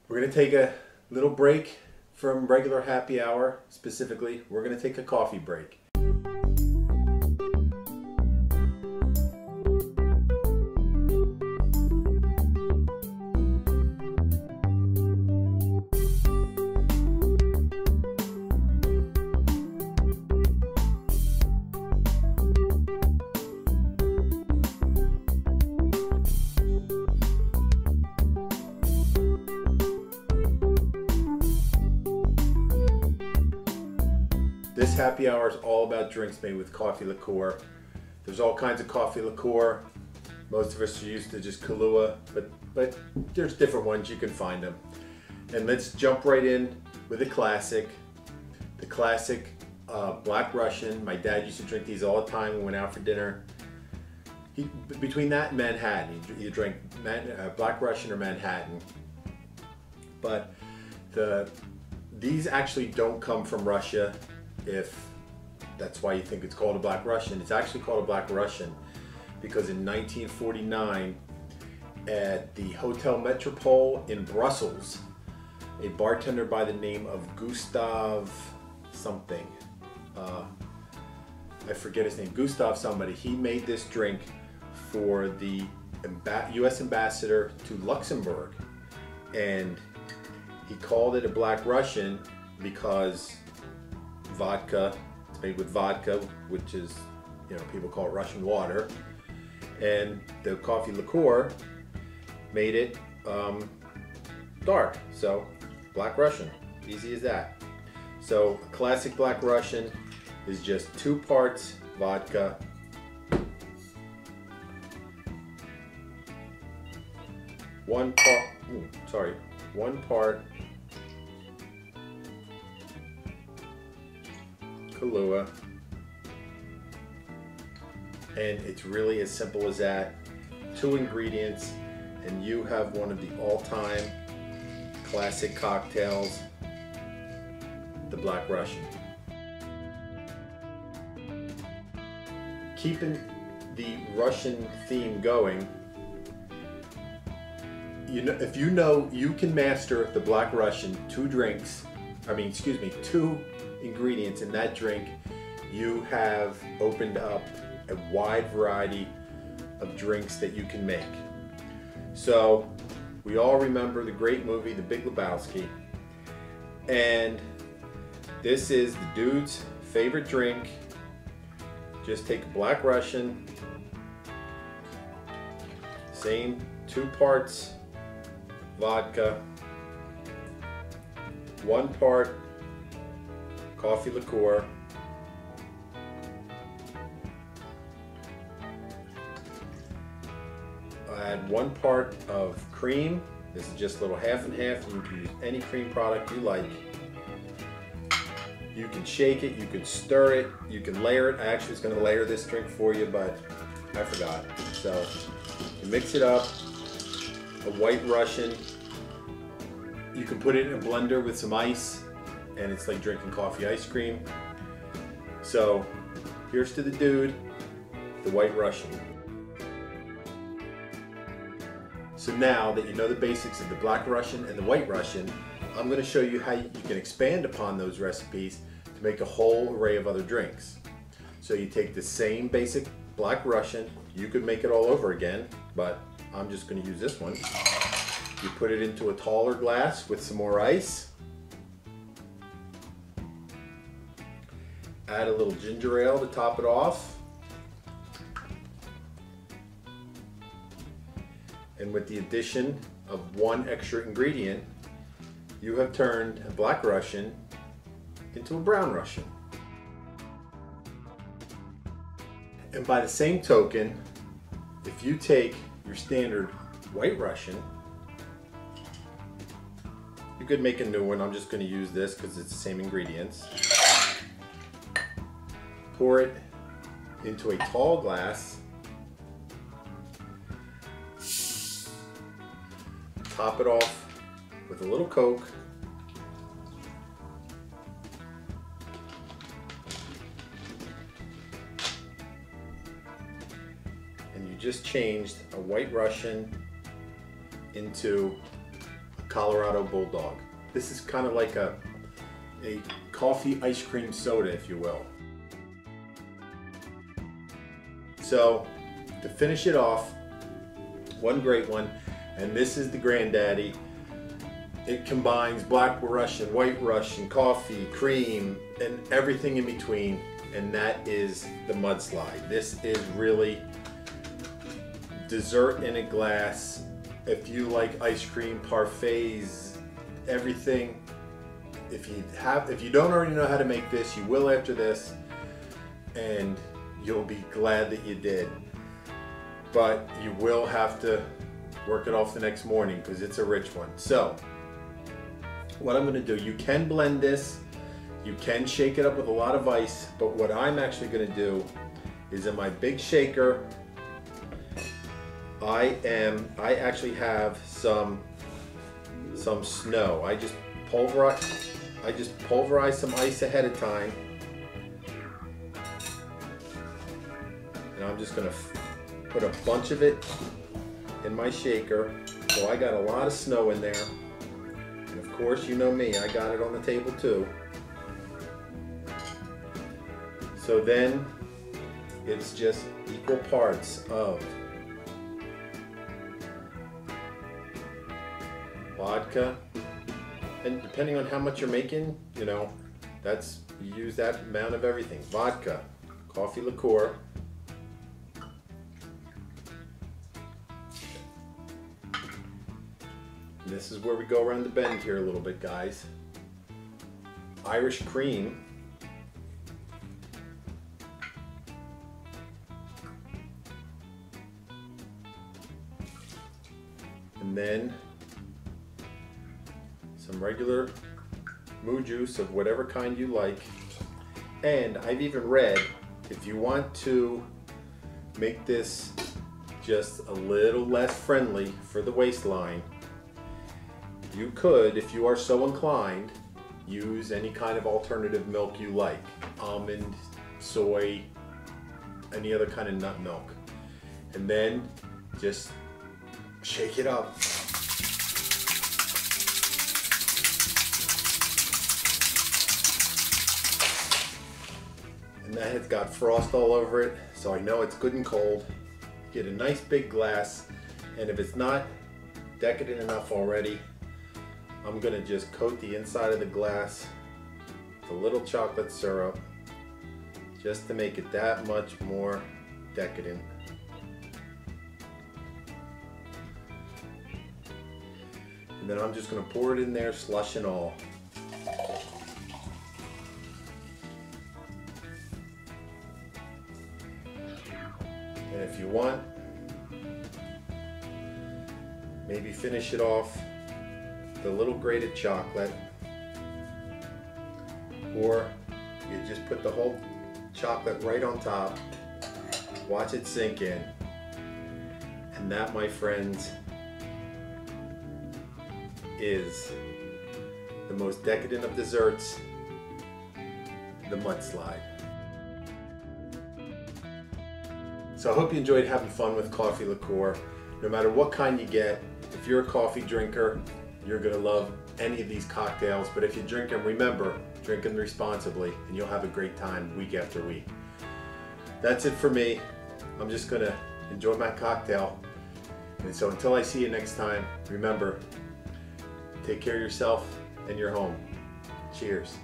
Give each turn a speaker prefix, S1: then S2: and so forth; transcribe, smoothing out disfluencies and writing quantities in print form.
S1: We're going to take a little break from regular happy hour. Specifically, we're going to take a coffee break. This happy hour is all about drinks made with coffee liqueur. There's all kinds of coffee liqueur. Most of us are used to just Kahlua, but there's different ones, you can find them. And let's jump right in with the classic Black Russian. My dad used to drink these all the time when we went out for dinner. Between that and Manhattan, you drink Black Russian or Manhattan. But these actually don't come from Russia. If that's why you think it's called a Black Russian. It's actually called a Black Russian because in 1949 at the Hotel Metropole in Brussels, a bartender by the name of Gustav something, I forget his name, Gustav somebody, he made this drink for the US ambassador to Luxembourg, and he called it a Black Russian because vodka, it's made with vodka, which is, people call it Russian water, and the coffee liqueur made it dark, so Black Russian, easy as that. So a classic Black Russian is just 2 parts vodka, 1 part Kahlua, and it's really as simple as that. 2 ingredients and you have one of the all-time classic cocktails, the Black Russian. Keeping the Russian theme going, if you can master the Black Russian, 2 ingredients in that drink, you have opened up a wide variety of drinks that you can make. So we all remember the great movie The Big Lebowski, and this is the dude's favorite drink. Just take a Black Russian, same 2 parts vodka, 1 part coffee liqueur, add 1 part of cream. This is just a little half and half. You can use any cream product you like. You can shake it, you can stir it, you can layer it. I actually was going to layer this drink for you, but I forgot. So you mix it up. A White Russian, you can put it in a blender with some ice, and it's like drinking coffee ice cream. So here's to the dude, the White Russian. So now that you know the basics of the Black Russian and the White Russian, I'm going to show you how you can expand upon those recipes to make a whole array of other drinks. So you take the same basic Black Russian, you could make it all over again, but I'm just going to use this one. You put it into a taller glass with some more ice. Add a little ginger ale to top it off. And with the addition of 1 extra ingredient, you have turned a Black Russian into a Brown Russian. And by the same token, if you take your standard White Russian, you could make a new one. I'm just going to use this because it's the same ingredients. Pour it into a tall glass. Top it off with a little Coke. And you just changed a White Russian into a Colorado Bulldog. This is kind of like a coffee ice cream soda, if you will. So to finish it off, one great one, and this is the granddaddy. It combines Black Russian, White Russian, coffee, cream, and everything in between, and that is the Mudslide. This is really dessert in a glass. If you like ice cream, parfaits, everything. If you don't already know how to make this, you will after this, and you'll be glad that you did. But you will have to work it off the next morning because it's a rich one. So what I'm going to do, you can blend this, you can shake it up with a lot of ice, but what I'm actually going to do is in my big shaker, I actually have some snow. I just pulverize some ice ahead of time, and I'm just going to put a bunch of it in my shaker. So I got a lot of snow in there, and of course, you know me, I got it on the table too. So then it's just equal parts of vodka, and depending on how much you're making, you know, you use that amount of everything. Vodka, coffee liqueur, and this is where we go around the bend here a little bit, guys. Irish cream, and then some regular moo juice of whatever kind you like. And I've even read, if you want to make this just a little less friendly for the waistline, you could, if you are so inclined, use any kind of alternative milk you like. Almond, soy, any other kind of nut milk. And then just shake it up. And that has got frost all over it, so I know it's good and cold. Get a nice big glass, and if it's not decadent enough already, I'm gonna just coat the inside of the glass with a little chocolate syrup just to make it that much more decadent. And then I'm just gonna pour it in there, slush and all. And if you want, maybe finish it off with a little grated chocolate, or you just put the whole chocolate right on top, watch it sink in, and that, my friends, is the most decadent of desserts, the Mudslide. So I hope you enjoyed having fun with coffee liqueur. No matter what kind you get, if you're a coffee drinker, you're gonna love any of these cocktails. But if you drink them, remember, drink them responsibly, and you'll have a great time week after week. That's it for me. I'm just gonna enjoy my cocktail. And so until I see you next time, remember, take care of yourself and your home. Cheers.